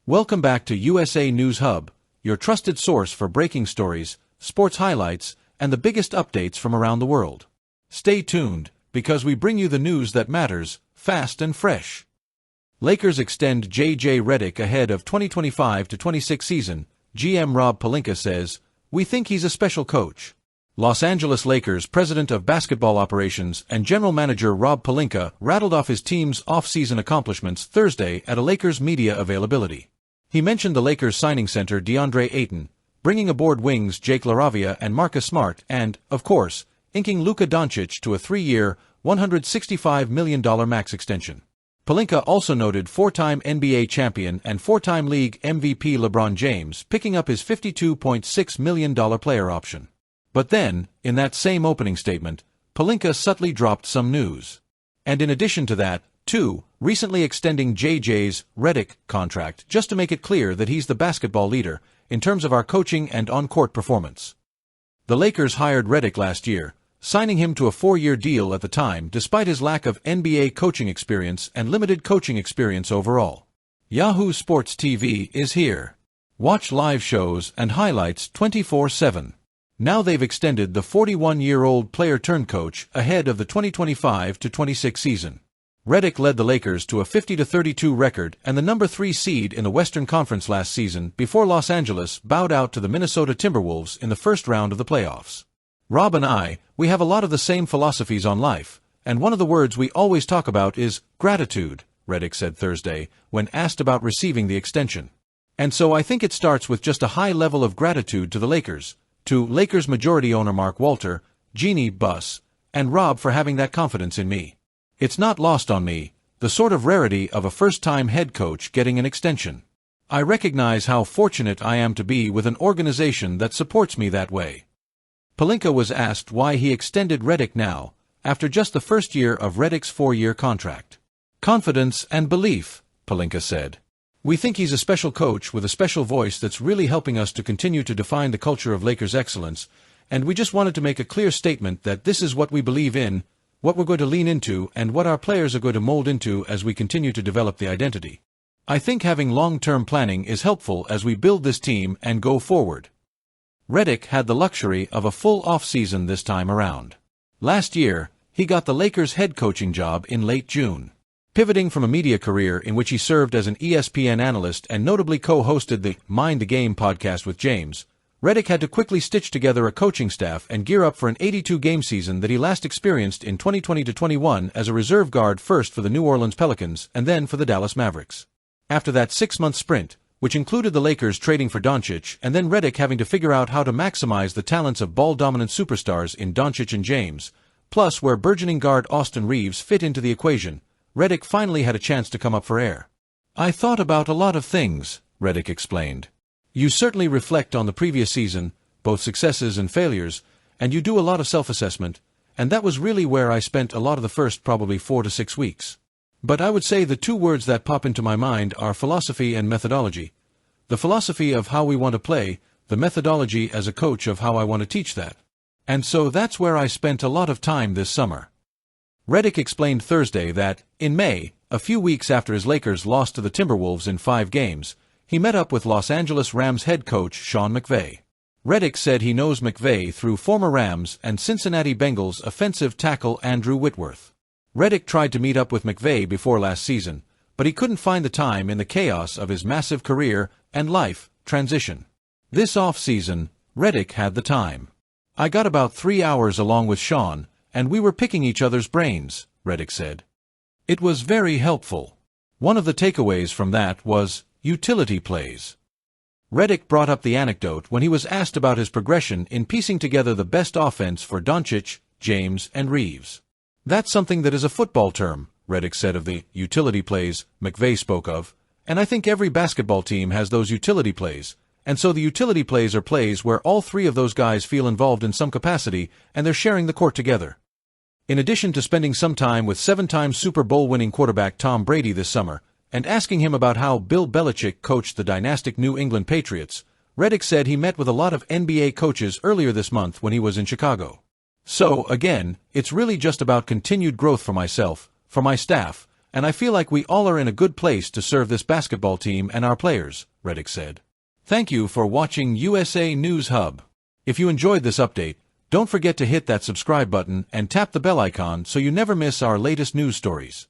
Welcome back to USA News Hub, your trusted source for breaking stories, sports highlights, and the biggest updates from around the world. Stay tuned, because we bring you the news that matters, fast and fresh. Lakers extend J.J. Redick ahead of 2025-26 season, GM Rob Pelinka says, "We think he's a special coach." Los Angeles Lakers president of basketball operations and general manager Rob Pelinka rattled off his team's off-season accomplishments Thursday at a Lakers media availability. He mentioned the Lakers signing center DeAndre Ayton, bringing aboard wings Jake LaRavia and Marcus Smart, and, of course, inking Luka Doncic to a 3-year, $165 million max extension. Pelinka also noted four-time NBA champion and four-time league MVP LeBron James picking up his $52.6 million player option. But then, in that same opening statement, Pelinka subtly dropped some news. And in addition to that, too, recently extending JJ's Redick contract just to make it clear that he's the basketball leader in terms of our coaching and on-court performance. The Lakers hired Redick last year, signing him to a 4-year deal at the time despite his lack of NBA coaching experience and limited coaching experience overall. Yahoo Sports TV is here. Watch live shows and highlights 24/7. Now they've extended the 41-year-old player-turned-coach ahead of the 2025-26 season. Redick led the Lakers to a 50-32 record and the number 3 seed in the Western Conference last season before Los Angeles bowed out to the Minnesota Timberwolves in the first round of the playoffs. "Rob and we have a lot of the same philosophies on life, and one of the words we always talk about is gratitude," Redick said Thursday when asked about receiving the extension. "And so I think it starts with just a high level of gratitude to the Lakers, to Lakers majority owner Mark Walter, Jeannie Buss, and Rob for having that confidence in me. It's not lost on me, the sort of rarity of a first-time head coach getting an extension. I recognize how fortunate I am to be with an organization that supports me that way." Pelinka was asked why he extended Redick now, after just the first year of Redick's 4-year contract. "Confidence and belief," Pelinka said. "We think he's a special coach with a special voice that's really helping us to continue to define the culture of Lakers excellence, and we just wanted to make a clear statement that this is what we believe in, what we're going to lean into, and what our players are going to mold into as we continue to develop the identity. I think having long-term planning is helpful as we build this team and go forward." Redick had the luxury of a full off-season this time around. Last year, he got the Lakers head coaching job in late June. Pivoting from a media career in which he served as an ESPN analyst and notably co-hosted the Mind the Game podcast with James, Redick had to quickly stitch together a coaching staff and gear up for an 82-game season that he last experienced in 2020-21 as a reserve guard, first for the New Orleans Pelicans and then for the Dallas Mavericks. After that 6-month sprint, which included the Lakers trading for Doncic and then Redick having to figure out how to maximize the talents of ball-dominant superstars in Doncic and James, plus where burgeoning guard Austin Reeves fit into the equation, Redick finally had a chance to come up for air. "I thought about a lot of things," Redick explained. "You certainly reflect on the previous season, both successes and failures, and you do a lot of self-assessment, and that was really where I spent a lot of the first probably 4 to 6 weeks. But I would say the 2 words that pop into my mind are philosophy and methodology. The philosophy of how we want to play, the methodology as a coach of how I want to teach that. And so that's where I spent a lot of time this summer." Redick explained Thursday that, in May, a few weeks after his Lakers lost to the Timberwolves in 5 games, he met up with Los Angeles Rams head coach Sean McVay. Redick said he knows McVay through former Rams and Cincinnati Bengals offensive tackle Andrew Whitworth. Redick tried to meet up with McVay before last season, but he couldn't find the time in the chaos of his massive career and life transition. This off-season, Redick had the time. "I got about 3 hours along with Sean, and we were picking each other's brains," Redick said. "It was very helpful. One of the takeaways from that was utility plays." Redick brought up the anecdote when he was asked about his progression in piecing together the best offense for Doncic, James, and Reeves. "That's something that is a football term," Redick said of the utility plays McVay spoke of, "and I think every basketball team has those utility plays, and so the utility plays are plays where all 3 of those guys feel involved in some capacity and they're sharing the court together." In addition to spending some time with 7-time Super Bowl winning quarterback Tom Brady this summer, and asking him about how Bill Belichick coached the dynastic New England Patriots, Redick said he met with a lot of NBA coaches earlier this month when he was in Chicago. "So, again, it's really just about continued growth for myself, for my staff, and I feel like we all are in a good place to serve this basketball team and our players, Redick said. Thank you for watching USA News Hub. If you enjoyed this update, don't forget to hit that subscribe button and tap the bell icon so you never miss our latest news stories.